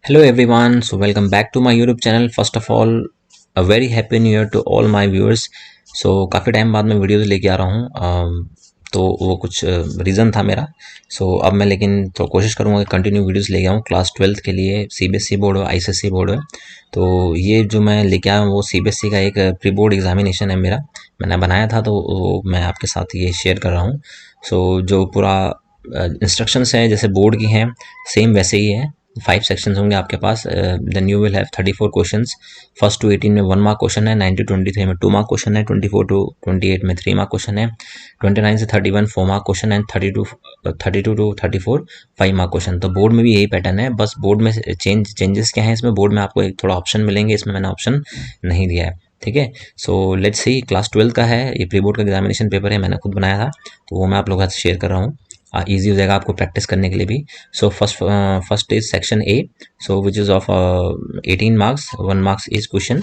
Hello everyone, so welcome back to my YouTube channel. First of all, a very happy new year to all my viewers. So काफ़ी time बाद मैं videos लेके आ रहा हूँ, तो वो कुछ रीज़न था मेरा. अब मैं लेकिन तो कोशिश करूँगा कि कंटिन्यू वीडियोस लेके आऊँ. क्लास 12th के लिए CBSE बोर्ड है, ICSE बोर्ड है. तो ये जो मैं लेके आया हूँ वो CBSE का एक प्री बोर्ड एग्जामिनेशन है मेरा. मैंने बनाया था तो वो मैं आपके साथ ये शेयर कर रहा हूँ. जो पूरा इंस्ट्रक्शंस हैं जैसे बोर्ड की हैं सेम वैसे ही है. 5 सेक्शंस होंगे आपके पास. Then you will have 34 questions. First to 18 में 1 मार्क क्वेश्चन है, 9 टू 23 में 2 मार्क क्वेश्चन है, 24 टू 28 में 3 मार्क क्वेश्चन है, 29 से 31 4 मार्क क्वेश्चन है, 32 टू 34 5 मार्क क्वेश्चन. तो बोर्ड में भी यही पैटर्न है, बस बोर्ड में चेंजेस क्या है इसमें. बोर्ड में आपको एक थोड़ा ऑप्शन मिलेंगे, इसमें मैंने ऑप्शन नहीं दिया है. ठीक है, सो लेट्स सी. क्लास 12 का है ये, प्री बोर्ड का एग्जामिनेशन पेपर है, मैंने खुद बनाया था तो वो मैं आप लोगों के साथ शेयर कर रहा हूँ. ईजी हो जाएगा आपको प्रैक्टिस करने के लिए भी. First is section A, which is of 18 marks, 1 marks is question.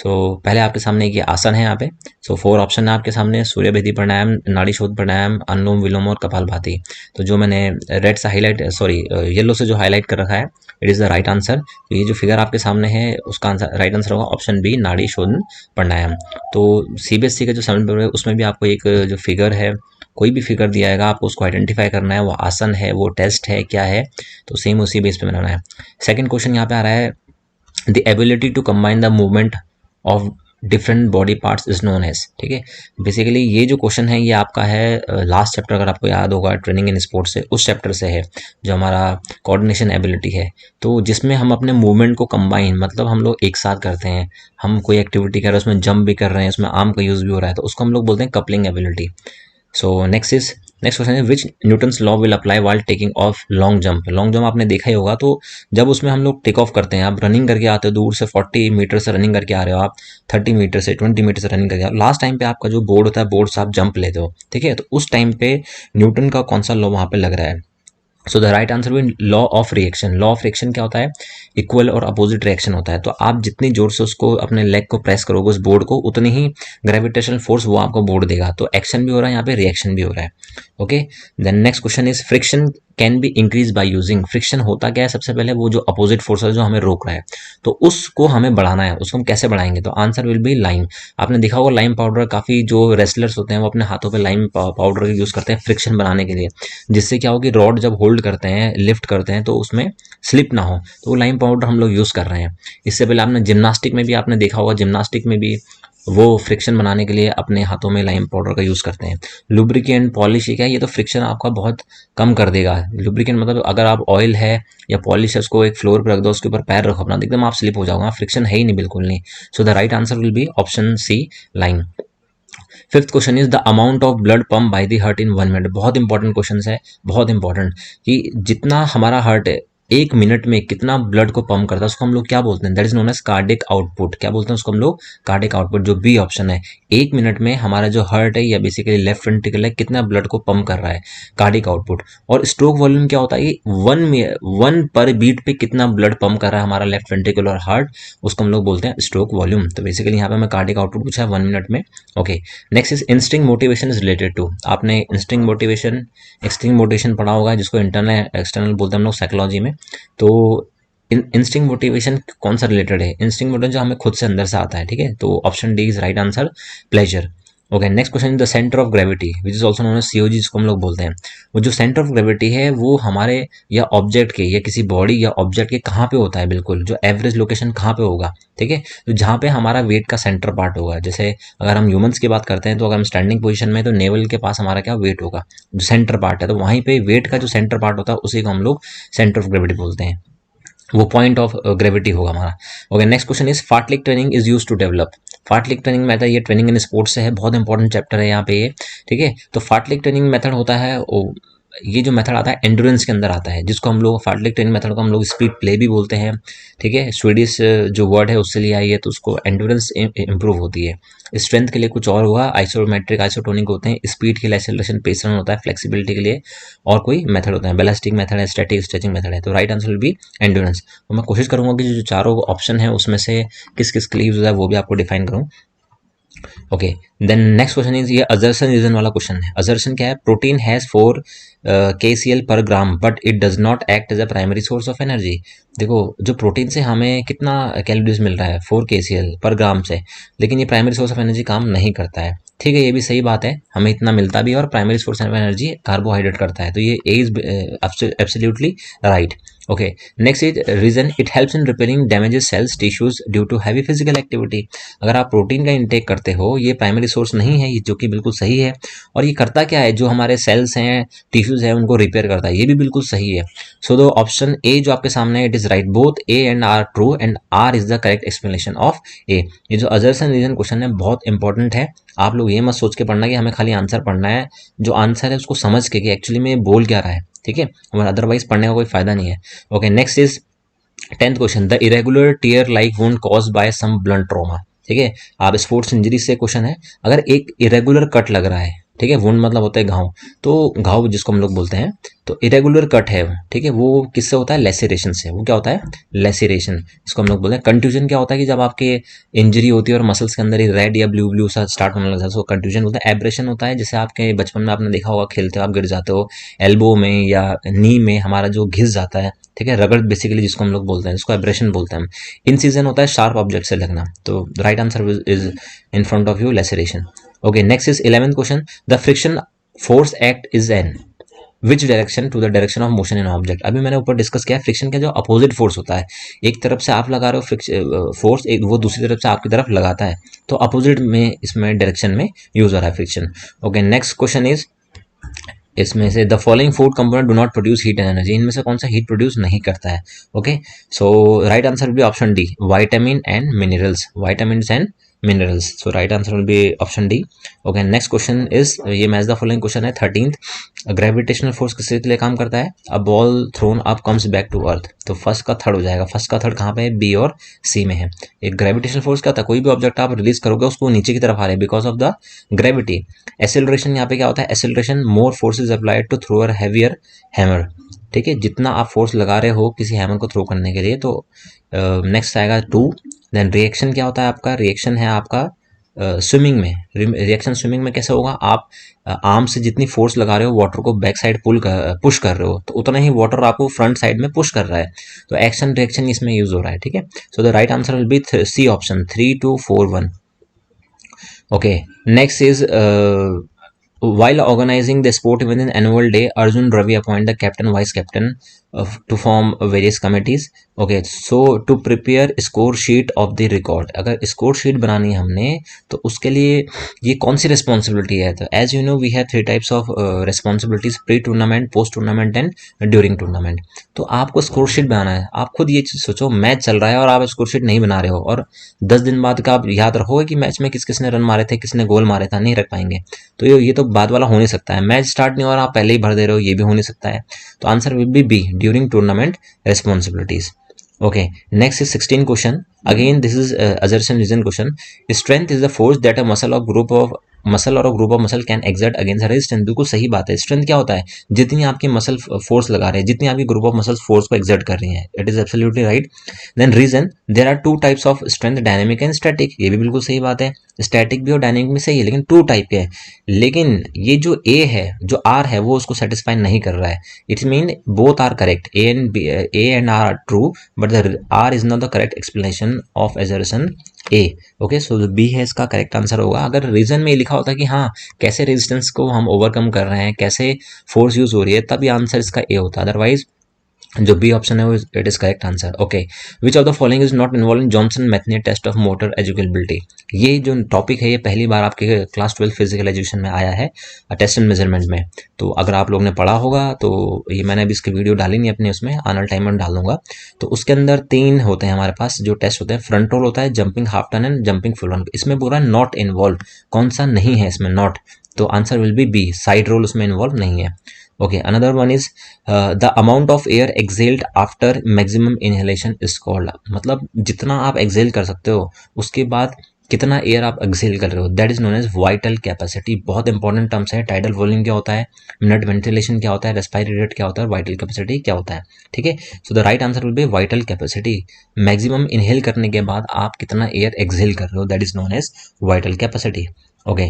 पहले आपके सामने ये आसन है यहाँ पे. 4 ऑप्शन है आपके सामने: सूर्य भेदी प्राणायाम, नाड़ी शोध प्राणायाम, अनुलोम विलोम और कपालभाति. तो जो मैंने रेड से हाईलाइट येलो से जो हाईलाइट कर रखा है, it is the right answer. तो ये जो फिगर आपके सामने है उसका आंसर राइट आंसर होगा ऑप्शन बी, नाड़ी शोधन प्राणायाम. तो CBSE का जो 7 पेपर है उसमें भी आपको एक जो फिगर है, कोई भी फिगर दिया जाएगा आपको उसको आइडेंटिफाई करना है, वो आसन है, वो टेस्ट है, क्या है. तो सेम उसी बेस पे बनाना है. सेकंड क्वेश्चन यहाँ पे आ रहा है: the ability to combine the movement of different body parts is known as. ठीक है, बेसिकली ये जो क्वेश्चन है ये आपका है लास्ट चैप्टर, अगर आपको याद होगा ट्रेनिंग इन स्पोर्ट्स से, उस चैप्टर से है जो हमारा कोऑर्डिनेशन एबिलिटी है. तो जिसमें हम अपने मूवमेंट को कंबाइन, मतलब हम लोग एक साथ करते हैं, हम कोई एक्टिविटी कर रहे हैं उसमें जंप भी कर रहे हैं, उसमें आर्म का यूज भी हो रहा है, तो उसको हम लोग बोलते हैं कपलिंग एबिलिटी. नेक्स्ट क्वेश्चन है: which Newton's law will apply while taking off long jump. Long jump आपने देखा ही होगा. तो जब उसमें हम लोग टेक ऑफ करते हैं, आप रनिंग करके आते हो दूर से, 40 मीटर से रनिंग करके आ रहे हो आप, 30 मीटर से 20 मीटर से रनिंग करके आ रहे हो, लास्ट टाइम पे आपका जो बोर्ड होता है, बोर्ड से आप जंप लेते हो. ठीक है, तो उस टाइम पे न्यूटन का कौन सा लॉ वहां पे लग रहा है. The right answer will law of reaction. Law of reaction क्या होता है? इक्वल और अपोजिट रिएक्शन होता है. तो आप जितनी जोर से उसको अपने लेग को प्रेस करोगे उस बोर्ड को, उतनी ही ग्रेविटेशनल फोर्स वो आपको बोर्ड देगा. तो एक्शन भी हो रहा है यहाँ पे, रिएक्शन भी हो रहा है. Okay, then next question is: friction can be increase by using. Friction होता क्या है? सबसे पहले वो जो अपोजिट फोर्स है जो हमें रोक रहा है, तो उसको हमें बढ़ाना है. उसको हम कैसे बढ़ाएंगे? तो आंसर विल बी लाइम. आपने देखा होगा लाइम पाउडर, काफी जो रेसलर्स होते हैं वो अपने हाथों पे लाइम पाउडर यूज करते हैं फ्रिक्शन बनाने के लिए, जिससे क्या हो कि रॉड जब होल्ड करते हैं, लिफ्ट करते हैं, तो उसमें स्लिप ना हो. तो वो लाइम पाउडर हम लोग यूज कर रहे हैं. इससे पहले आपने जिम्नास्टिक में भी आपने देखा होगा, जिम्नास्टिक में भी वो फ्रिक्शन बनाने के लिए अपने हाथों में लाइम पाउडर का यूज करते हैं. लुब्रिकेंट, पॉलिश, क्या है, ये तो फ्रिक्शन आपका बहुत कम कर देगा. लुब्रिकेंट मतलब अगर आप ऑयल है या पॉलिश है उसको एक फ्लोर पर रख दो, उसके ऊपर पैर रखो अपना, एकदम आप स्लिप हो जाओगे, फ्रिक्शन है ही नहीं, बिल्कुल नहीं. The right answer will be option C, lime. Fifth question is: the amount of blood pump by the heart in 1 minute. बहुत इंपॉर्टेंट क्वेश्चन है, बहुत इंपॉर्टेंट, कि जितना हमारा हार्ट है 1 मिनट में कितना ब्लड को पंप करता है, उसको हम लोग क्या बोलते हैं? That is known as cardiac output. क्या बोलते हैं उसको हम लोग? Cardiac output. जो बी ऑप्शन है, 1 मिनट में हमारा जो हार्ट है या बेसिकली लेफ्ट वेंट्रिकल है, कितना ब्लड को पंप कर रहा है, कार्डिक आउटपुट. और स्ट्रोक वॉल्यूम क्या होता है? ये 1 पर बीट पे कितना ब्लड पंप कर रहा है हमारा लेफ्ट वेंट्रिकल और हार्ट, उसको हम लोग बोलते हैं स्ट्रोक वॉल्यूम. तो बेसिकली यहाँ पे हमें कार्डिक आउटपुट पूछा है 1 मिनट में. Okay, next is: instinct motivation is related to. आपने इंस्टिंक्ट मोटिवेशन, एक्सट्रीम मोटिवेशन पढ़ा होगा, जिसको इंटरनल एक्सटर्नल बोलते हैं हम लोग साइकोलॉजी में. तो इंस्टिंक्ट मोटिवेशन कौन सा रिलेटेड है? इंस्टिंक्ट मोटिवेशन जो हमें खुद से अंदर से आता है. ठीक है, तो option D is right answer, pleasure. Okay, next question is: the centre of gravity which is also known as COG, जिसको हम लोग बोलते हैं. वो जो सेंटर ऑफ ग्रेविटी है वो हमारे या ऑब्जेक्ट के या किसी बॉडी या ऑब्जेक्ट के कहाँ पे होता है, बिल्कुल जो एवरेज लोकेशन कहाँ पे होगा. ठीक है, तो जहाँ पे हमारा वेट का सेंटर पार्ट होगा. जैसे अगर हम ह्यूमंस की बात करते हैं, तो अगर हम स्टैंडिंग पोजीशन में, तो नेवल के पास हमारा क्या वेट होगा, जो सेंटर पार्ट है, तो वहीं पे वेट का जो सेंटर पार्ट होता है उसी को हम लोग सेंटर ऑफ ग्रेविटी बोलते हैं. वो पॉइंट ऑफ ग्रेविटी होगा हमारा. Okay, next question is: fartlek training is use to develop. Fartlek training method, ये ट्रेनिंग इन स्पोर्ट्स से है, बहुत इंपॉर्टेंट चैप्टर है यहाँ पे ये. ठीक है, तो फार्टलिक ट्रेनिंग मेथड होता है, ये जो मेथड आता है एंड्योरेंस के अंदर आता है, जिसको हम लोग फार्टलिक ट्रेनिंग मेथड को हम लोग स्पीड प्ले भी बोलते हैं. ठीक है, स्वीडिश जो वर्ड है उससे लिया है ये, तो उसको एंड्योरेंस इंप्रूव होती है. स्ट्रेंथ के लिए कुछ और हुआ, आइसोमेट्रिक, आइसोटोनिक होते हैं. स्पीड के लिए एक्सेलरेशन, पेस रन होता है. फ्लेक्सिबिलिटी के लिए और कोई मेथड होता है, बैलिस्टिक मेथड है, स्टैटिक स्ट्रेचिंग मेथड है. तो right answer will B endurance. तो मैं कोशिश करूंगा कि जो चारों ऑप्शन है उसमें से किस किस के लिए यूज है वो भी आपको डिफाइन करूँ. Okay, then next question is, ये अजर्सन रीजन वाला क्वेश्चन है। अजर्सन क्या है? Protein has 4 KCl per gram but it does not act as a primary source of energy. देखो, जो प्रोटीन से हमें कितना कैलोरीज मिल रहा है 4 KCl पर ग्राम से, लेकिन ये प्राइमरी सोर्स ऑफ एनर्जी काम नहीं करता है। ठीक है, ये भी सही बात है, हमें इतना मिलता भी है और primary source of energy carbohydrate करता है, तो ये A is absolutely right. Okay, next is reason, it helps in repairing damages cells tissues due to heavy physical activity. अगर आप प्रोटीन का इंटेक करते हो, ये प्राइमरी सोर्स नहीं है, ये जो कि बिल्कुल सही है। और ये करता क्या है, जो हमारे सेल्स हैं, टिश्यूज हैं, उनको रिपेयर करता है, ये भी बिल्कुल सही है। सो द ऑप्शन ए जो आपके सामने है, it is right, both A and R true and R is the correct explanation of A. ये जो अजर्सन रीजन क्वेश्चन है बहुत इंपॉर्टेंट है, आप लोग ये मत सोच के पढ़ना कि हमें खाली आंसर पढ़ना है, जो आंसर है उसको समझ के कि एक्चुअली में बोल क्या रहा है। ठीक है, अदरवाइज पढ़ने का कोई फायदा नहीं है। Okay, next is 10th question, the irregular tear like wound caused by some blunt trauma. ठीक है, आप स्पोर्ट्स इंजरी से क्वेश्चन है, अगर एक इरेगुलर कट लग रहा है, ठीक है, वुंड मतलब होता है घाव, तो घाव जिसको हम लोग बोलते हैं, तो इरेगुलर कट है, ठीक है, वो किससे होता है? लेसिरेशन से। वो क्या होता है? लेसिरेशन, इसको हम लोग बोलते हैं। कंट्यूजन क्या होता है कि जब आपके इंजरी होती है और मसल्स के अंदर रेड या ब्लू ब्लू सा स्टार्ट होने लगता है, उसको कंट्यूजन होता है। एब्रेशन होता है, जैसे आपके बचपन में आपने देखा होगा, खेलते हो आप गिर जाते हो, एल्बो में या नी में हमारा जो घिस जाता है, ठीक है, रगड़ बेसिकली जिसको हम लोग बोलते हैं, इसको एब्रेशन बोलते हैं हम। इन सीजन होता है शार्प ऑब्जेक्ट से लगना, तो right answer is in front of you, laceration. Okay, next is 11th question, the friction force act is an which direction to the direction of motion in object. अभी मैंने ऊपर discuss किया, friction का जो opposite force होता है, एक तरफ से आप लगा रहे हो फोर्स, एक वो दूसरी तरफ से आपकी तरफ लगाता है, तो अपोजिट में इसमें डायरेक्शन में यूज हो रहा है friction. Okay, next question is, इसमें से the following food component do not produce heat and energy, इनमें से कौन सा हीट प्रोड्यूस नहीं करता है? Okay, so right answer will be option D, vitamin and minerals, vitamins and minerals. So right answer will be option D. Okay, next question is, ये match the following question है 13th, gravitational force किसके लिए काम करता है? A ball thrown up comes back to earth, तो first का third हो जाएगा। फर्स्ट का थर्ड कहाँ पे है? बी और सी में है। एक ग्रेविटेशनल फोर्स क्या होता है? कोई भी ऑब्जेक्ट आप रिलीज करोगे उसको नीचे की तरफ आ रहे हैं because of the gravity. Acceleration यहाँ पे क्या होता है? Acceleration, more force is applied to throw a heavier hammer. ठीक है, जितना आप फोर्स लगा रहे हो किसी हैमर को थ्रो करने के लिए, तो नेक्स्ट आएगा 2। देन रिएक्शन क्या होता है आपका? रिएक्शन है आपका स्विमिंग में। रिएक्शन स्विमिंग में कैसे होगा? आप आर्म से जितनी फोर्स लगा रहे हो वाटर को बैक साइड पुश कर रहे हो, तो उतना ही वाटर आपको फ्रंट साइड में पुश कर रहा है, तो एक्शन रिएक्शन इसमें यूज हो रहा है। ठीक है, so the right answer will be C option 3, 2, 4, 1। Okay, next is while organizing the sport within an annual day, Arjun Ravi appointed the captain, vice captain to form various committees. Okay, so to prepare score sheet of the record, अगर score sheet बनानी है हमने, तो उसके लिए ये कौन सी responsibility है? तो as you know we have 3 types of responsibilities, pre tournament, post tournament and during tournament। तो आपको स्कोर शीट बनाना है। आप खुद ये चीज सोचो, मैच चल रहा है और आप स्कोर शीट नहीं बना रहे हो, और 10 दिन बाद का आप याद रखोगे कि मैच में किस किसने रन मारे थे, किसने गोल मारे था? नहीं रख पाएंगे। तो ये तो बाद वाला हो नहीं सकता है। मैच स्टार्ट नहीं हो रहा, आप पहले ही भर दे रहे हो, ये भी हो नहीं सकता है। तो answer will be B, during tournament responsibilities. Okay, next is 16 question. Again, this is assertion reason question. Strength is the force that a muscle or group of muscle can exert against a resistance. बिल्कुल सही बात है। Strength क्या होता है? जितनी आपकी muscle force लगा रहे हैं, जितनी आपकी ग्रुप ऑफ मसल्स फोर्स को एक्सर्ट कर रही हैं। It is absolutely right. Then reason, there are 2 types of strength, dynamic and static. ये भी बिल्कुल सही बात है। स्टैटिक भी और डायनेमिक भी सही है, लेकिन 2 टाइप के हैं। लेकिन ये जो ए है, जो आर है, वो उसको सेटिस्फाई नहीं कर रहा है। It's mean both are correct, A and R true, but the R is not the correct explanation of assertion A. Okay, so जो बी है इसका करेक्ट आंसर होगा। अगर रीजन में लिखा होता कि हाँ कैसे रेजिस्टेंस को हम ओवरकम कर रहे हैं, कैसे फोर्स यूज हो रही है, तब ये आंसर इसका ए होता। अदरवाइज जो बी ऑप्शन है वो it is correct answer. Okay, which of the following is not involve in Johnson Metheny test of motor educability. ये जो टॉपिक है ये पहली बार आपके क्लास 12 फिजिकल एजुकेशन में आया है, टेस्ट एंड मेजरमेंट में। तो अगर आप लोग ने पढ़ा होगा तो ये मैंने अभी इसकी वीडियो डाली नहीं अपने उसमें, आने वाले टाइम में डाल दूंगा। तो उसके अंदर 3 होते हैं हमारे पास जो टेस्ट होते हैं, फ्रंट रोल होता है, jumping half turn and jumping full run. इसमें पूरा नॉट इन्वॉल्व, कौन सा नहीं है इसमें? नॉट। तो answer will be B, side role उसमें इन्वॉल्व नहीं है। Okay, another one is the amount of air exhaled after maximum inhalation is called। मतलब जितना आप exhale कर सकते हो उसके बाद कितना एयर आप एक्सेल कर रहे हो, that is known as vital capacity. बहुत इंपॉर्टेंट टर्म्स है, टाइडल वॉल्यूम क्या होता है, मिनट वेंटिलेशन क्या होता है, रेस्पिरेटरी रेट क्या होता है, वाइटल कैपेसिटी क्या होता है, ठीक है। So the right answer will B vital capacity. Maximum inhale करने के बाद आप कितना एयर एक्सेल कर रहे हो, that is known as vital capacity. Okay,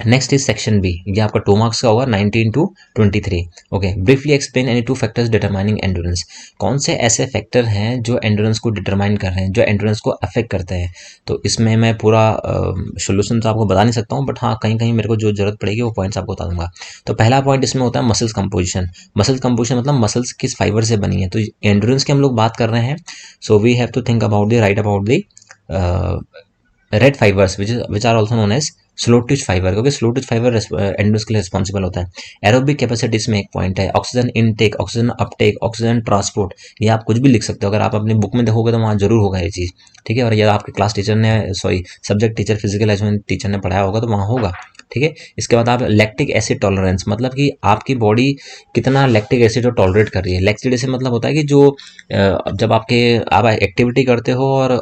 next is section B, ये आपका 2 मार्क्स का होगा, 19 to 23। Okay, briefly explain any 2 factors determining endurance. कौन से ऐसे फैक्टर हैं जो एंड्योरेंस को डिटरमाइन कर रहे हैं, जो एंड्योरेंस को अफेक्ट करते हैं। तो इसमें मैं पूरा सोल्यूशन तो आपको बता नहीं सकता हूँ, बट हाँ कहीं कहीं मेरे को जो जरूरत पड़ेगी वो पॉइंट्स आपको बता दूंगा। तो पहला पॉइंट इसमें होता है मसल्स कंपोजिशन। मसल्स कंपोजिशन मतलब मसल्स किस फाइबर से बनी है। तो एंड्योरेंस की हम लोग बात कर रहे हैं, so we have to think about the right about the red fibres which are also known as slow twitch fibre, क्योंकि स्लो ट्विच फाइबर एंड्योरेंस के लिए रिस्पॉन्सिबल होता है। एरोबिक कैपेसिटी इसमें एक पॉइंट है, oxygen intake, oxygen Uptake, oxygen transport, ये आप कुछ भी लिख सकते हो, अगर आप अपनी बुक में देखोगे तो वहाँ जरूर होगा ये चीज़, ठीक है। और यह आपके क्लास टीचर ने subject teacher physical education teacher ने पढ़ाया होगा तो वहाँ होगा, ठीक है। इसके बाद आप लैक्टिक एसिड टॉलरेंस, मतलब कि आपकी बॉडी कितना लैक्टिक एसिड टॉलरेट कर रही है। लैक्टिक एसिड मतलब होता है कि जो जब आप एक्टिविटी करते हो और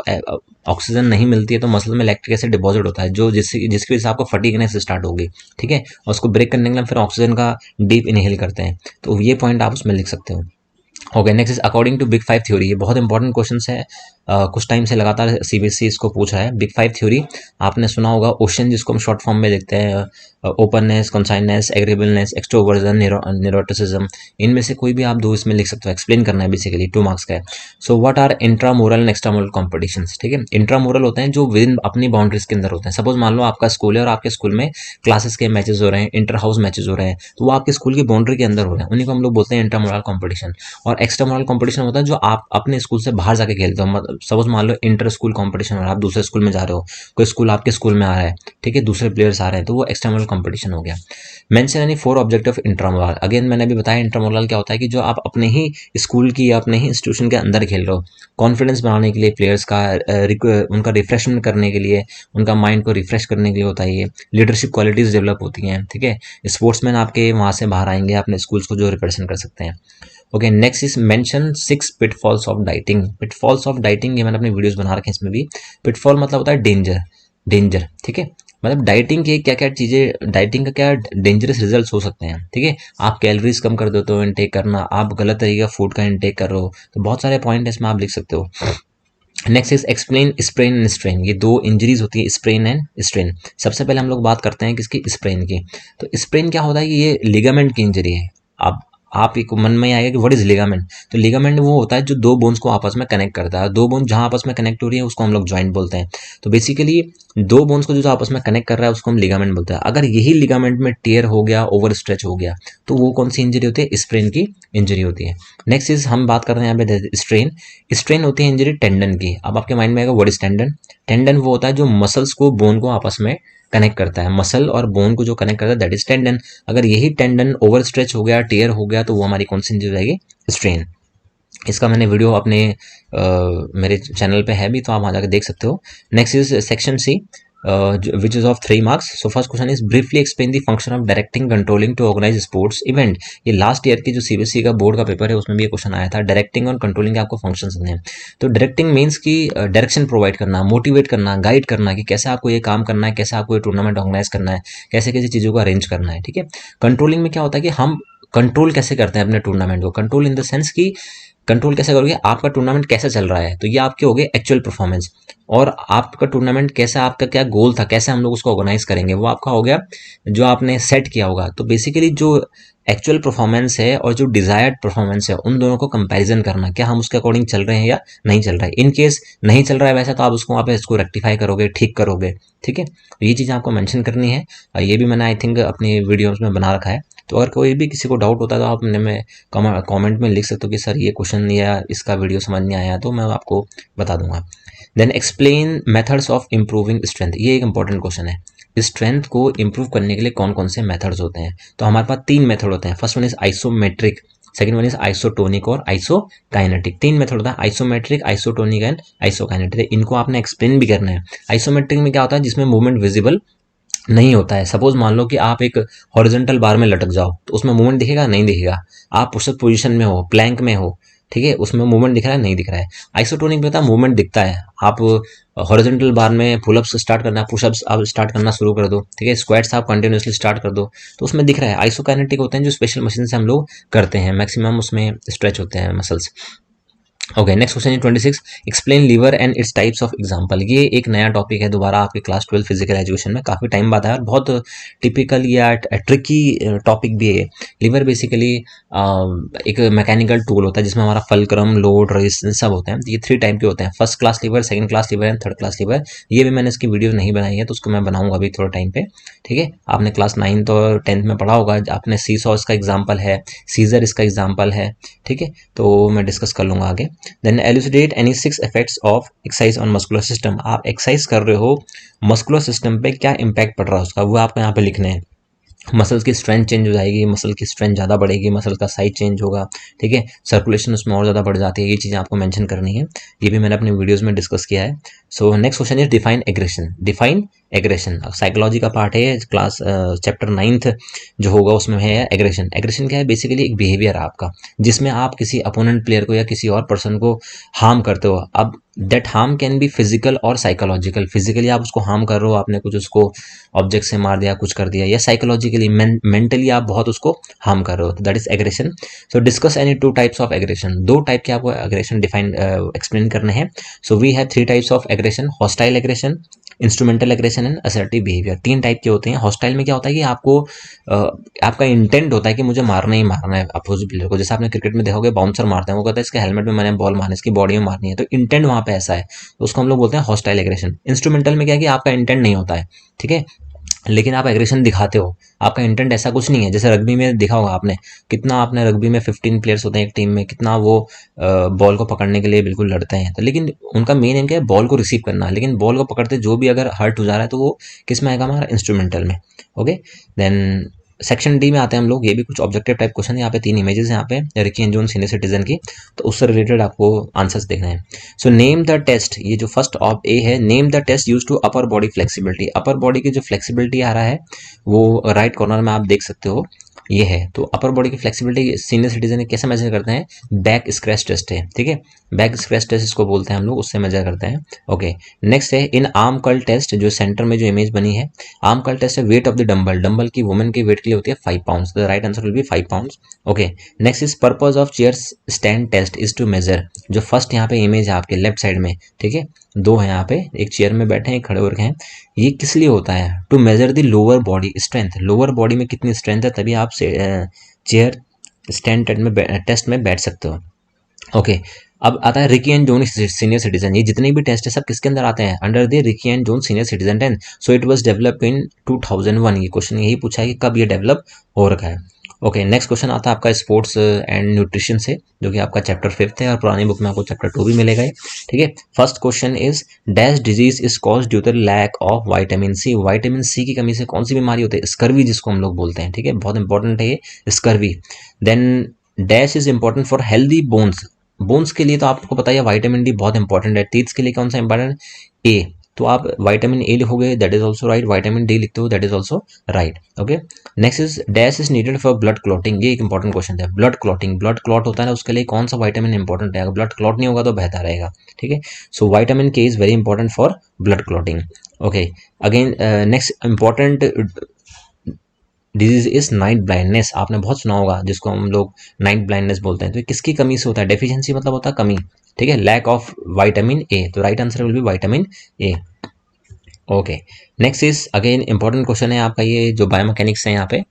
ऑक्सीजन नहीं मिलती है तो मसल में लैक्टिक एसिड डिपॉजिट होता है, जो जिसकी वजह से आपको फटीगनेस स्टार्ट होगी, ठीक है। और उसको ब्रेक करने के लिए फिर ऑक्सीजन का डीप इनहेल करते हैं, तो ये पॉइंट आप उसमें लिख सकते हो। Okay, next is according to big 5 theory. ये बहुत इंपॉर्टेंट क्वेश्चन है, कुछ टाइम से लगातार सीबीएसई इसको पूछ रहा है। बिग 5 थ्योरी आपने सुना होगा, ओशन जिसको हम शॉर्ट फॉर्म में देखते हैं, ओपननेस, कॉन्साइननेस, एग्रीबलनेस, एक्सट्रोवर्जन, न्यूरोटिसिज्म, इनमें से कोई भी आप दो इसमें लिख सकते हो। एक्सप्लेन करना है, बेसिकली 2 मार्क्स का है। So what are intramural and extramural competitions, ठीक है। इंट्रामोरल होते हैं जो विद इन अपनी बाउंड्रीज के अंदर होते हैं। सपोज मान लो आपका स्कूल है और आपके स्कूल में क्लासेस के मैचेस हो रहे हैं, इंटर हाउस मैचेस हो रहे हैं, तो वो आपके स्कूल की बाउंड्री के अंदर हो रहे हैं, उन्हीं को हम लोग बोलते हैं इंट्रामोरल कॉम्पिटिशन। और एक्स्ट्रामोरल कॉम्पिटिशन होता है जो आप अपने स्कूल से बाहर जाके खेलते हो। मतलब सपोज मान लो इंटर स्कूल कॉम्पिटिशन और आप दूसरे स्कूल में जा रहे हो, कोई स्कूल आपके स्कूल में आ रहा है, ठीक है, दूसरे प्लेयर्स आ रहे हैं, तो वो एक्स्ट्रामोरल कॉम्पिटिशन हो गया। Mention any 4 objective of intramural. Again मैंने अभी बताया इंट्रामोरल क्या होता है कि जो आप अपने ही स्कूल की या अपने ही इंस्टीट्यूशन के अंदर खेल रहे हो, कॉन्फिडेंस बढ़ाने के लिए प्लेयर्स का, उनका रिफ्रेशमेंट करने के लिए, उनका माइंड को रिफ्रेश करने के लिए होता है ये। लीडरशिप क्वालिटीज डेवलप होती हैं, ठीक है। स्पोर्ट्समैन आपके वहाँ से बाहर आएंगे अपने स्कूल्स को जो रिप्रेजेंट कर सकते हैं। Okay, next is mention 6 pitfalls of dieting. Pitfalls of dieting ये मैंने अपने वीडियोस बना रखे हैं, इसमें भी पिटफॉल मतलब होता है डेंजर, ठीक है। मतलब डाइटिंग की क्या क्या चीज़ें, डाइटिंग का क्या डेंजरस रिजल्ट्स हो सकते हैं, ठीक है। आप कैलोरीज कम कर देते हो इनटेक करना, आप गलत तरीके का फूड का इनटेक कर रहे हो, तो बहुत सारे पॉइंट इसमें आप लिख सकते हो। Next is explain sprain and strain. ये 2 इंजरीज होती है, स्प्रेन एंड स्ट्रेन। सबसे पहले हम लोग बात करते हैं किसकी, स्प्रेन की। तो स्प्रेन क्या होता है कि ये लिगामेंट की इंजरी है। आप एक मन में आएगा कि व्हाट इज लिगामेंट। तो लिगामेंट वो होता है जो 2 बोन्स को आपस में कनेक्ट करता है। 2 बोन जहां आपस में कनेक्ट हो रही है उसको हम लोग जॉइंट बोलते हैं। तो बेसिकली 2 बोन्स को जो आपस में कनेक्ट कर रहा है उसको हम लिगामेंट बोलते हैं। अगर यही लिगामेंट में टेयर हो गया, ओवर स्ट्रेच हो गया, तो वो कौन सी इंजरी होती है, स्प्रेन की इंजरी होती है। नेक्स्ट इज हम बात कर रहे हैं यहाँ पे स्ट्रेन। स्ट्रेन होती है इंजरी टेंडन की। अब आपके माइंड में आएगा व्हाट इज टेंडन। टेंडन वो होता है जो मसल्स को, बोन को आपस में कनेक्ट करता है। मसल और बोन को जो कनेक्ट करता है दैट इज टेंडन। अगर यही टेंडन ओवर स्ट्रेच हो गया, टेयर हो गया, तो वो हमारी कौन सी इंजरी हो जाएगी, स्ट्रेन। इसका मैंने वीडियो अपने मेरे चैनल पे है भी, तो आप वहाँ जाकर देख सकते हो। Next is section C which is of 3 marks. So first question is briefly explain the function of directing controlling to organise sports event. ये लास्ट ईयर की जो सीबीएसई का बोर्ड का पेपर है उसमें भी ये क्वेश्चन आया था। डायरेक्टिंग और कंट्रोलिंग के आपको फंक्शन सुनने हैं। तो डायरेक्टिंग मीन्स की डायरेक्शन प्रोवाइड करना, मोटिवेट करना, गाइड करना कि कैसे आपको ये काम करना है, कैसे आपको ये टूर्नामेंट ऑर्गेनाइज करना है, कैसे कैसे चीज़ों को अरेंज करना है, ठीक है। कंट्रोलिंग में क्या होता है कि हम कंट्रोल कैसे करते हैं अपने टूर्नामेंट को। कंट्रोल इन द सेंस की कंट्रोल कैसे करोगे, आपका टूर्नामेंट कैसे चल रहा है, तो ये आपके हो गए एक्चुअल परफॉर्मेंस। और आपका टूर्नामेंट कैसा, आपका क्या गोल था, कैसे हम लोग उसको ऑर्गेनाइज करेंगे, वो आपका हो गया जो आपने सेट किया होगा। तो बेसिकली जो एक्चुअल परफॉर्मेंस है और जो डिजायर्ड परफॉर्मेंस है, उन दोनों को कंपैरिजन करना, क्या हम उसके अकॉर्डिंग चल रहे हैं या नहीं चल रहा है। इन केस नहीं चल रहा है वैसा, तो आप उसको वहाँ पे इसको रेक्टिफाई करोगे, ठीक करोगे, ठीक है। ये चीज़ आपको मेंशन करनी है। ये भी मैंने आई थिंक अपनी वीडियोस में बना रखा है। तो अगर कोई भी किसी को डाउट होता है तो आप में कमेंट में लिख सकते हो कि सर ये क्वेश्चन या इसका वीडियो समझ नहीं आया, तो मैं आपको बता दूंगा। Then explain methods of improving strength. ये एक इंपॉर्टेंट क्वेश्चन है। स्ट्रेंथ को इम्प्रूव करने के लिए कौन कौन से मेथड्स होते हैं। तो हमारे पास 3 मेथड होते हैं। First one is isometric, second one is isotonic और आइसोकाइनेटिक। 3 मेथड होता है, आइसोमेट्रिक, आइसोटोनिक एंड आइसोकाइनेटिक। इनको आपने एक्सप्लेन भी करना है। आइसोमेट्रिक में क्या होता है, जिसमें मूवमेंट विजिबल नहीं होता है। सपोज मान लो कि आप एक हॉरिजॉन्टल बार में लटक जाओ, तो उसमें मूवमेंट दिखेगा, नहीं दिखेगा। आप पुशअप पोजीशन में हो, प्लैंक में हो, ठीक है, उसमें मूवमेंट दिख रहा है नहीं दिख रहा है। आइसोटोनिक में होता है मूवमेंट दिखता है। आप हॉरिजॉन्टल बार में पुलअप्स स्टार्ट करना, पुशअप्स आप स्टार्ट करना शुरू कर दो, ठीक है, स्क्वाट्स आप कंटिन्यूसली स्टार्ट कर दो, तो उसमें दिख रहा है। आइसोकाइनेटिक होते हैं जो स्पेशल मशीन से हम लोग करते हैं, मैक्सिमम उसमें स्ट्रेच होते हैं muscles. Okay, next question 26, explain lever and its types of example. ये एक नया टॉपिक है दोबारा आपके क्लास 12 फिजिकल एजुकेशन में, काफ़ी टाइम बाद आया और बहुत टिपिकल या ट्रिकी टॉपिक भी है। लीवर बेसिकली एक मैकेनिकल टूल होता है जिसमें हमारा फलक्रम, लोड, रेजिस्टेंस सब होते हैं। ये 3 टाइप के होते हैं, first class lever, second class lever and third class lever. ये भी मैंने इसकी वीडियो नहीं बनाई है तो उसको मैं बनाऊंगा अभी थोड़ा टाइम पे, ठीक है। आपने क्लास 9th और 10th में पढ़ा होगा, आपने सीसॉ इसका एग्जाम्पल है, सीजर इसका एग्जाम्पल है, ठीक है, तो मैं डिस्कस कर लूँगा आगे। Then elucidate any 6 effects of exercise on muscular system. आप एक्सरसाइज कर रहे हो, मस्कुलर सिस्टम पे क्या इंपैक्ट पड़ रहा है उसका, वो आपको यहाँ पे लिखने हैं। मसल्स की स्ट्रेंथ चेंज हो जाएगी, मसल की स्ट्रेंथ ज़्यादा बढ़ेगी, मसल का साइज चेंज होगा, ठीक है, सर्कुलेशन उसमें और ज़्यादा बढ़ जाती है। ये चीज़ें आपको मेंशन करनी है, ये भी मैंने अपने वीडियोस में डिस्कस किया है। So next question is define aggression. Define aggression psychology का पार्ट है, क्लास चैप्टर 9th जो होगा उसमें है एग्रेशन। एग्रेशन क्या है, बेसिकली एक बिहेवियर है आपका जिसमें आप किसी अपोनेंट प्लेयर को या किसी और पर्सन को हार्म करते हो। अब that harm can be physical और साइकोलॉजिकल। फिजिकली आप उसको हार्म कर रहे हो, आपने कुछ उसको ऑब्जेक्ट से मार दिया, कुछ कर दिया, या साइकोलॉजिकली मेंटली आप बहुत उसको हार्म कर रहे हो, that is aggression. So discuss any 2 types of aggression. 2 type के आपको एग्रेशन डिफाइन एक्सप्लेन करने हैं। So we have 3 types of aggression, hostile aggression, instrumental aggression and assertive behaviour. 3 type के होते हैं। हॉस्टाइल में क्या होता है कि आपको आपका इंटेंट होता है कि मुझे मारना ही मारना है अपोजिट प्लेयर को। जैसे आपने क्रिकेट में देखोगे बाउंसर मारते हैं, वो कहता है इसके हेलमेट में मैंने बॉल मारनी है, इसकी बॉडी में मारनी है, तो इंटेंट वहां पे ऐसा है, तो उसको हम लोग बोलते हैं हॉस्टाइल एग्रेशन। इंस्ट्रूमेंटल में क्या है कि आपका इंटेंट नहीं होता है, ठीक है, लेकिन आप एग्रेशन दिखाते हो, आपका इंटेंट ऐसा कुछ नहीं है। जैसे रग्बी में देखा होगा आपने, कितना आपने रग्बी में 15 प्लेयर्स होते हैं एक टीम में, कितना वो बॉल को पकड़ने के लिए बिल्कुल लड़ते हैं, तो लेकिन उनका मेन एम क्या है, बॉल को रिसीव करना। लेकिन बॉल को पकड़ते जो भी अगर हर्ट हो जा रहा है तो वो किस में आएगा, हमारा इंस्ट्रूमेंटल में। ओके, देन सेक्शन डी में आते हैं हम लोग। ये भी कुछ ऑब्जेक्टिव टाइप क्वेश्चन है। यहाँ पे 3 इमेजेस हैं यहाँ पे Ricky and Jones senior citizen की, तो उससे रिलेटेड आपको आंसर्स देखना है। सो नेम द टेस्ट, ये जो फर्स्ट ऑफ ए है, name the test use to upper body flexibility. Upper body की जो फ्लेक्सिबिलिटी आ रहा है वो राइट कॉर्नर में आप देख सकते हो, ये है। तो अपर बॉडी की फ्लेक्सिबिलिटी सीनियर सिटीजन कैसे मेजर करते हैं, बैक स्क्रैच टेस्ट है, ठीक है, बैक स्क्रैच टेस्ट इसको बोलते हैं हम लोग, उससे मेजर करते हैं। ओके, नेक्स्ट है इन आर्म कर्ल टेस्ट, जो सेंटर में जो इमेज बनी है, आर्म कर्ल टेस्ट है weight of the dumbbell. Dumbbell की वुमेन के वेट के लिए होती है 5 pounds, the right answer will be 5 pounds. Okay, next is purpose of chair stand test is to measure. जो फर्स्ट यहाँ पे इमेज है आपके लेफ्ट साइड में, ठीक है, 2 है यहाँ पे, एक चेयर में बैठे हैं, एक खड़े होकर हैं। ये किस लिए होता है, to measure the lower body strength. Lower body में कितनी स्ट्रेंथ है, तभी आप चेयर स्टैंड टेस्ट में बैठ सकते हो। ओके, अब आता है Ricky and Jones senior citizen. ये जितने भी टेस्ट है सब किसके अंदर आते हैं, under the Rikli and Jones senior citizen test. So it was develop in 2001। ये क्वेश्चन यही पूछा है कि कब ये डेवलप हो रखा है। ओके, नेक्स्ट क्वेश्चन आता है आपका स्पोर्ट्स एंड न्यूट्रिशन से, जो कि आपका चैप्टर 5th है और पुरानी बुक में आपको चैप्टर 2 भी मिलेगा, ठीक है। First question is dash disease is cause due to lack of vitamin C. Vitamin C की कमी से कौन सी बीमारी होती है, स्कर्वी जिसको हम लोग बोलते हैं, ठीक है, बहुत इंपॉर्टेंट है ये scurvy. Then dash is important for healthy bones. Bones के लिए तो आपको पता है विटामिन डी बहुत इंपॉर्टेंट है। टीथ के लिए कौन सा इंपॉर्टेंट, ए, तो आप विटामिन ए लिखोगे that is also right, vitamin D लिखते हो that is also right. Okay, next is dash is needed for blood clotting. ये एक इंपॉर्टेंट क्वेश्चन है, ब्लड क्लॉटिंग, ब्लड क्लॉट होता है ना, उसके लिए कौन सा विटामिन इंपॉर्टेंट है, अगर ब्लड क्लॉट नहीं होगा तो बेहतर रहेगा, ठीक है। सो विटामिन के is very important for blood clotting. Okay, again next important disease is night blindness. आपने बहुत सुना होगा जिसको हम लोग नाइट ब्लाइंडनेस बोलते हैं। तो किसकी कमी से होता है, डेफिशिएंसी मतलब होता है कमी, ठीक है, लैक ऑफ विटामिन ए, तो right answer will B vitamin A. Okay, next is again important question है आपका, ये जो बायोमैकेनिक्स है यहाँ पे।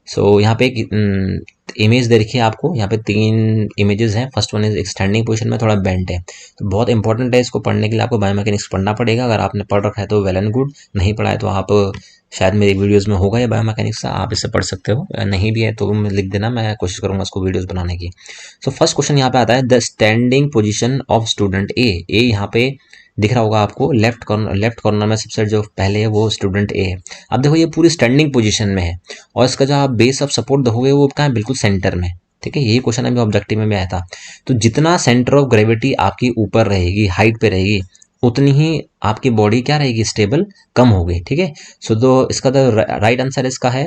सो यहाँ पे एक इमेज दे रखी है आपको, यहाँ पे 3 इमेजेस हैं। फर्स्ट वन इज एक स्टैंडिंग पोजीशन में थोड़ा बेंट है, तो बहुत इंपॉर्टेंट है, इसको पढ़ने के लिए आपको बायोमैकेनिक्स पढ़ना पड़ेगा। अगर आपने पढ़ रखा है तो वेल एंड गुड, नहीं पढ़ा है तो आप शायद मेरी वीडियोस में होगा ये बायोमैकेनिक्स का, आप इससे पढ़ सकते हो, नहीं भी है तो लिख देना, मैं कोशिश करूंगा इसको वीडियोस बनाने की। सो फर्स्ट क्वेश्चन यहाँ पे आता है the standing position of student A. A यहाँ पे दिख रहा होगा आपको, लेफ्ट कॉर्नर में सबसे जो पहले है वो स्टूडेंट ए है। अब देखो ये पूरी स्टैंडिंग पोजीशन में है और इसका जो आप बेस ऑफ सपोर्ट देखोगे वो कहाँ है, बिल्कुल सेंटर में, ठीक है। यही क्वेश्चन अभी ऑब्जेक्टिव में भी आया था। तो जितना सेंटर ऑफ ग्रेविटी आपकी ऊपर रहेगी, हाइट पे रहेगी, उतनी ही आपकी बॉडी क्या रहेगी, स्टेबल कम होगी, ठीक है। सो तो इसका राइट आंसर इसका है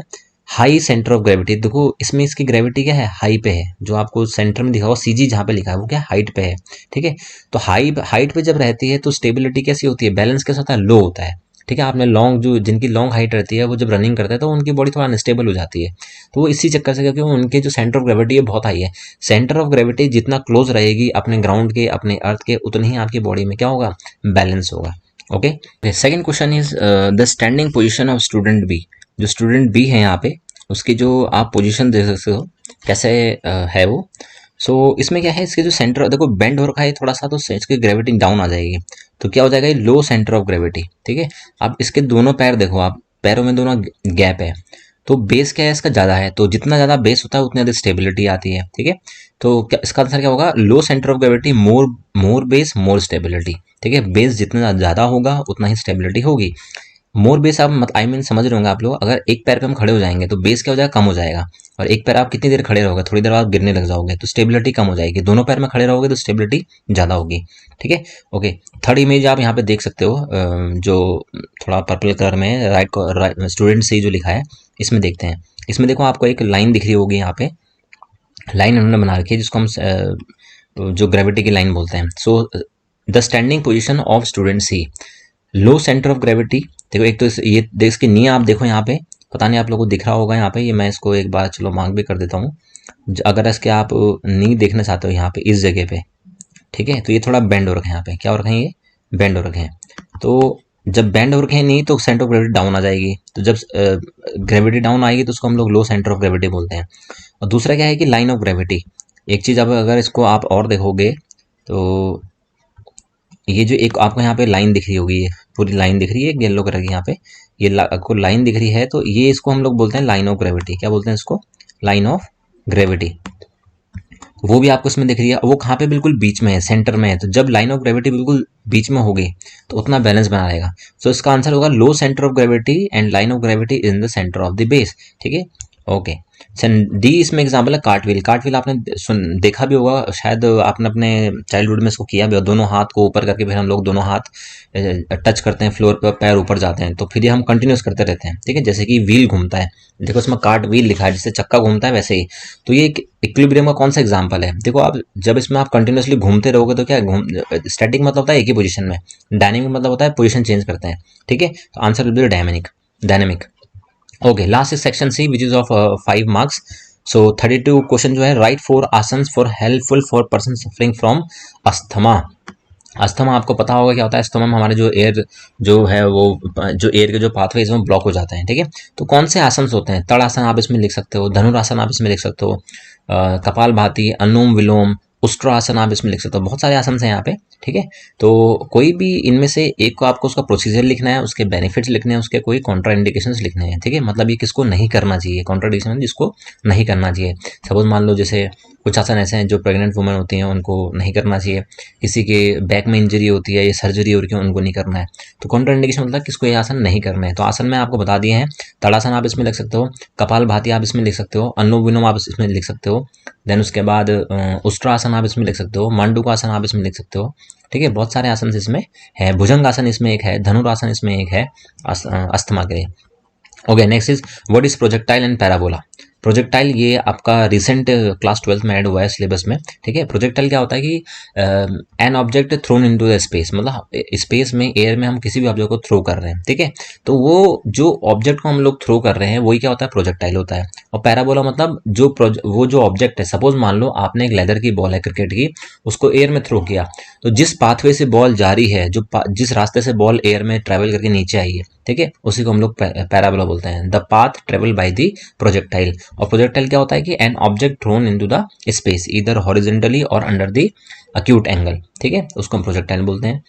हाई सेंटर ऑफ ग्रेविटी, देखो इसमें इसकी ग्रेविटी क्या है, हाई पे है, जो आपको सेंटर में दिखा हुआ सीजी जहाँ पे लिखा है वो क्या हाइट पे है, ठीक है। तो हाइट पे जब रहती है तो स्टेबिलिटी कैसी होती है, बैलेंस कैसा होता है, लो होता है, ठीक है। आपने लॉन्ग, जो जिनकी लॉन्ग हाइट रहती है वो जब रनिंग करते हैं तो उनकी बॉडी थोड़ा अनस्टेबल हो जाती है। तो वो इसी चक्कर से, क्योंकि उनके जो सेंटर ऑफ ग्रेविटी है बहुत हाई है। सेंटर ऑफ ग्रेविटी जितना क्लोज रहेगी अपने ग्राउंड के, अपने अर्थ के, उतनी ही आपकी बॉडी में क्या होगा, बैलेंस होगा। Okay, second question is the standing position of student B. जो स्टूडेंट बी है यहाँ पे, उसकी जो आप पोजीशन देख सकते हो कैसे है वो। सो इसमें क्या है, इसके जो सेंटर देखो बेंड हो रखा है थोड़ा सा, तो इसकी ग्रेविटी डाउन आ जाएगी, तो क्या हो जाएगा, ये लो सेंटर ऑफ ग्रेविटी, ठीक है। अब इसके दोनों पैर देखो आप, पैरों में दोनों गैप है, तो बेस क्या है इसका ज़्यादा है, तो जितना ज़्यादा बेस होता है उतनी ज़्यादा स्टेबिलिटी आती है, ठीक है। तो क्या इसका आंसर क्या होगा, low centre of gravity, more base more stability, ठीक है। बेस जितना ज़्यादा होगा उतना ही स्टेबिलिटी होगी। मोर बेस आप मत आई मीन समझ रहे होंगे आप लोग, अगर एक पैर पे हम खड़े हो जाएंगे तो बेस क्या हो जाएगा, कम हो जाएगा, और एक पैर आप कितनी देर खड़े रहोगे, थोड़ी देर बाद गिरने लग जाओगे, तो स्टेबिलिटी कम हो जाएगी। दोनों पैर में खड़े रहोगे तो स्टेबिलिटी ज़्यादा होगी, ठीक है। ओके, थर्ड इमेज आप यहाँ पे देख सकते हो, जो थोड़ा पर्पल कलर में राइट स्टूडेंट से जो लिखा है, इसमें देखते हैं। इसमें देखो आपको एक लाइन दिख रही होगी, यहाँ पे लाइन उन्होंने बना रखी है जिसको हम जो ग्रेविटी की लाइन बोलते हैं। So the standing position of student C, low centre of gravity. देखो एक तो ये इसकी नी आप देखो यहाँ पे, पता नहीं आप लोगों को दिख रहा होगा यहाँ पे, ये मैं इसको एक बार चलो मार्क भी कर देता हूँ। अगर इसके आप नी देखना चाहते हो यहाँ पे इस जगह पे, ठीक है, तो ये थोड़ा बेंड हो रखे हैं यहाँ पे, क्या हो रखे हैं, ये बेंड हो रखे हैं। तो जब बेंड हो रखे हैं नी तो सेंटर ऑफ ग्रेविटी डाउन आ जाएगी, तो जब ग्रेविटी डाउन आएगी तो उसको हम लोग लो सेंटर ऑफ ग्रेविटी बोलते हैं। और दूसरा क्या है कि लाइन ऑफ ग्रेविटी, एक चीज़ अब अगर इसको आप और देखोगे तो ये जो एक आपको यहाँ पे लाइन दिख रही होगी, ये पूरी लाइन दिख रही है येलो कलर की, यहाँ पे ये आपको लाइन दिख रही है, तो ये इसको हम लोग बोलते हैं लाइन ऑफ ग्रेविटी। क्या बोलते हैं इसको, लाइन ऑफ ग्रेविटी। वो भी आपको इसमें दिख रही है, वो कहाँ पे, बिल्कुल बीच में है, सेंटर में है। तो जब लाइन ऑफ ग्रेविटी बिल्कुल बीच में होगी तो उतना बैलेंस बना रहेगा। सो इसका आंसर होगा low centre of gravity and line of gravity in the centre of the base, ठीक है। ओके, डी इसमें एग्जाम्पल है कार्टव्हील। कार्टव्हील आपने देखा भी होगा शायद, आपने अपने चाइल्डहुड में इसको किया भी हो, दोनों हाथ को ऊपर करके फिर हम लोग दोनों हाथ टच करते हैं फ्लोर पर, पैर ऊपर जाते हैं, तो फिर ये हम कंटिन्यूस करते रहते हैं, ठीक है। जैसे कि व्हील घूमता है, देखो इसमें कार्ट व्हील लिखा है, जिससे चक्का घूमता है वैसे ही। तो ये एक इक्विलिब्रियम का कौन सा एग्जाम्पल है, देखो आप जब इसमें आप कंटिन्यूसली घूमते रहोगे तो क्या स्टैटिक मतलब होता है एक ही पोजीशन में, डायनेमिक मतलब होता है पोजीशन चेंज करते हैं, ठीक है। तो answer will be dynamic. Okay, last is section C which is of 5 marks. So 32 question जो है, राइट 4 आसन्स for helpful for person suffering from asthma. Asthma आपको पता होगा क्या होता है, अस्थमा में हमारे जो एयर जो है वो जो एयर के जो पाथवे वो ब्लॉक हो जाते हैं, ठीक है। तो कौन से आसन होते हैं, तड़ासन आप इसमें लिख सकते हो, धनुरासन आप इसमें लिख सकते हो, कपाल भाती, अनुलोम विलोम, उष्ट्रासन आप इसमें लिख सकते हो। बहुत सारे आसन हैं यहाँ पे, ठीक है। तो कोई भी इनमें से एक को आपको उसका प्रोसीजर लिखना है, उसके बेनिफिट्स लिखने हैं, उसके कोई कॉन्ट्रा इंडिकेशंस लिखने हैं, ठीक है। मतलब ये किसको नहीं करना चाहिए, कॉन्ट्राडिक्शन जिसको नहीं करना चाहिए। सपोज मान लो जैसे कुछ आसन ऐसे हैं जो प्रेग्नेंट वुमेन होती हैं उनको नहीं करना चाहिए, किसी के बैक में इंजरी होती है या सर्जरी हो रही है उनको नहीं करना है। तो कॉन्ट्रा इंडिकेशन मतलब किसको ये आसन नहीं करना है। तो आसन में आपको बता दिए हैं, तड़ासन आप इसमें लिख सकते हो, कपाल भाती आप इसमें लिख सकते हो, अनुलोम विलोम आप इसमें लिख सकते हो, देन उसके बाद उष्ट्रासन आप इसमें लिख सकते हो, मांडूकासन आप इसमें लिख सकते हो, ठीक है। बहुत सारे आसन इसमें है, भुजंगासन इसमें एक है, धनुरासन इसमें एक है अस्थमा के लिए। Okay, next is what is projectile and parabola. Projectile ये आपका रिसेंट क्लास 12 में ऐड हुआ है सिलेबस में, ठीक है। प्रोजेक्टाइल क्या होता है कि an object throne into the space, मतलब स्पेस में, एयर में हम किसी भी ऑब्जेक्ट को थ्रो कर रहे हैं, ठीक है। तो वो जो ऑब्जेक्ट को हम लोग थ्रो कर रहे हैं वही क्या होता है, प्रोजेक्टाइल होता है। और पैराबोला मतलब वो जो ऑब्जेक्ट है, सपोज मान लो आपने एक लेदर की बॉल है क्रिकेट की, उसको एयर में थ्रो किया, तो जिस पाथवे से बॉल जा रही है, जिस रास्ते से बॉल एयर में ट्रेवल करके नीचे आई है, ठीक है, उसी को हम लोग पैराबोला बोलते हैं, the path travel by the projectile. और प्रोजेक्टाइल क्या होता है कि an object throne into the space either horizontally और अंडर द अक्यूट एंगल, ठीक है, उसको हम प्रोजेक्टाइल बोलते हैं।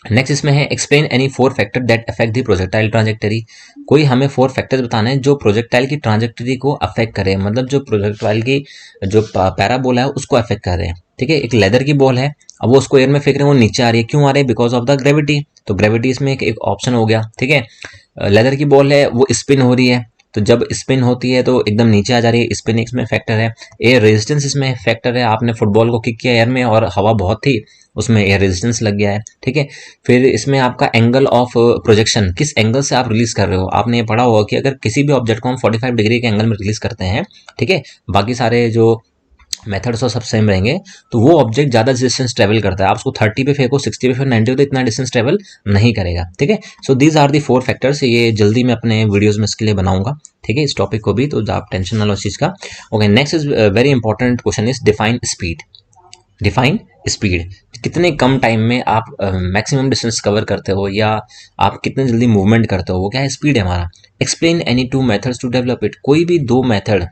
नेक्स्ट इसमें है explain any 4 factor that affect the projectile trajectory. कोई हमें 4 फैक्टर्स बताना है जो प्रोजेक्टाइल की ट्रांजेक्टरी को अफेक्ट करे, मतलब जो प्रोजेक्टाइल की जो पैराबोला है उसको अफेक्ट कर रहे हैं, ठीक है। एक लेदर की बॉल है, अब वो उसको एयर में फेंक रहे हैं, वो नीचे आ रही है, क्यों आ रही है, बिकॉज ऑफ द ग्रेविटी। तो ग्रेविटी इसमें एक ऑप्शन हो गया, ठीक है। लेदर की बॉल है वो स्पिन हो रही है, तो जब स्पिन होती है तो एकदम नीचे आ जा रही है, स्पिन इसमें फैक्टर है। एयर रेजिस्टेंस इसमें फैक्टर है, आपने फुटबॉल को किक किया एयर में और हवा बहुत थी, उसमें एयर रेजिस्टेंस लग गया है, ठीक है। फिर इसमें आपका एंगल ऑफ प्रोजेक्शन, किस एंगल से आप रिलीज कर रहे हो। आपने ये पढ़ा होगा कि अगर किसी भी ऑब्जेक्ट को हम 45 डिग्री के एंगल में रिलीज करते हैं, ठीक है, बाकी सारे जो मेथड्स और सब सेम रहेंगे, तो वो ऑब्जेक्ट ज़्यादा डिस्टेंस ट्रेवल करता है। आप उसको 30 पे फेंको, 60 पे फेंको, 90 पे, तो इतना डिस्टेंस ट्रेवल नहीं करेगा, ठीक है। So these are the 4 factors. ये जल्दी मैं अपने वीडियोस में इसके लिए बनाऊंगा, ठीक है, इस टॉपिक को भी, तो आप टेंशन ना लो इस चीज़ का। Okay, next is very important question is define speed. Define speed, कितने कम टाइम में आप मैक्सिमम डिस्टेंस कवर करते हो या आप कितने जल्दी मूवमेंट करते हो, वो क्या है, स्पीड है हमारा। Explain any 2 methods to develop it, कोई भी 2 मेथड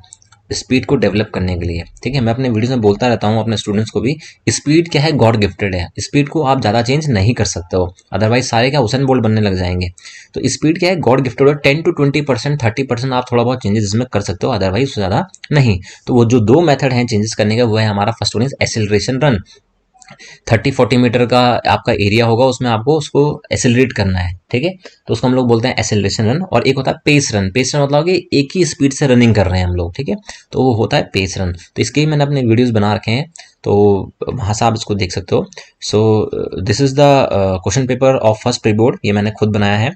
स्पीड को डेवलप करने के लिए, ठीक है। मैं अपने वीडियोस में बोलता रहता हूँ अपने स्टूडेंट्स को भी, स्पीड क्या है, गॉड गिफ्टेड है। स्पीड को आप ज़्यादा चेंज नहीं कर सकते हो, अदरवाइज सारे क्या हुसैन बोल्ट बनने लग जाएंगे। तो स्पीड क्या है, गॉड गिफ्टेड है। 10 to 20%, 30% आप थोड़ा बहुत चेंजेस इसमें कर सकते हो, अदरवाइज ज़्यादा नहीं। तो वो जो 2 मेथड हैं चेंजेस करने का, वो है हमारा first one is acceleration run. 30-40 metre का आपका एरिया होगा, उसमें आपको उसको एसेलरेट करना है, ठीक है, तो उसको हम लोग बोलते हैं एसेलरेशन रन। और एक होता है पेस रन। पेस रन मतलब कि एक ही स्पीड से रनिंग कर रहे हैं हम लोग, ठीक है, तो वो होता है पेस रन। तो इसके ही मैंने अपने वीडियोस बना रखे हैं, तो वहाँ से आप इसको देख सकते हो। So this is the question paper of first pre board, ये मैंने खुद बनाया है,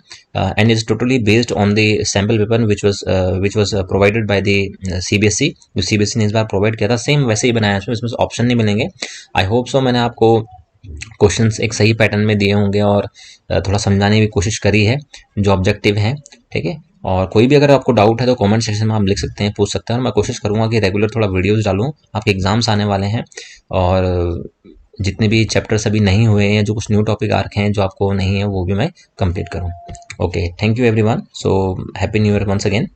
and is totally based on the sample paper which was provided by the CBSE। जो CBSE ने इस बार प्रोवाइड किया था, सेम वैसे ही बनाया है, इसमें ऑप्शन नहीं मिलेंगे। आई होप सो मैंने आपको क्वेश्चंस एक सही पैटर्न में दिए होंगे और थोड़ा समझाने की कोशिश करी है जो ऑब्जेक्टिव है, ठीक है। और कोई भी अगर आपको डाउट है तो कमेंट सेक्शन में आप लिख सकते हैं, पूछ सकते हैं, और मैं कोशिश करूंगा कि रेगुलर थोड़ा वीडियोस डालूं। आपके एग्जाम्स आने वाले हैं और जितने भी चैप्टर्स अभी नहीं हुए हैं, जो कुछ न्यू टॉपिक आ रखे हैं जो आपको नहीं है, वो भी मैं कंप्लीट करूँ। Okay, thank you everyone. So happy new year once again.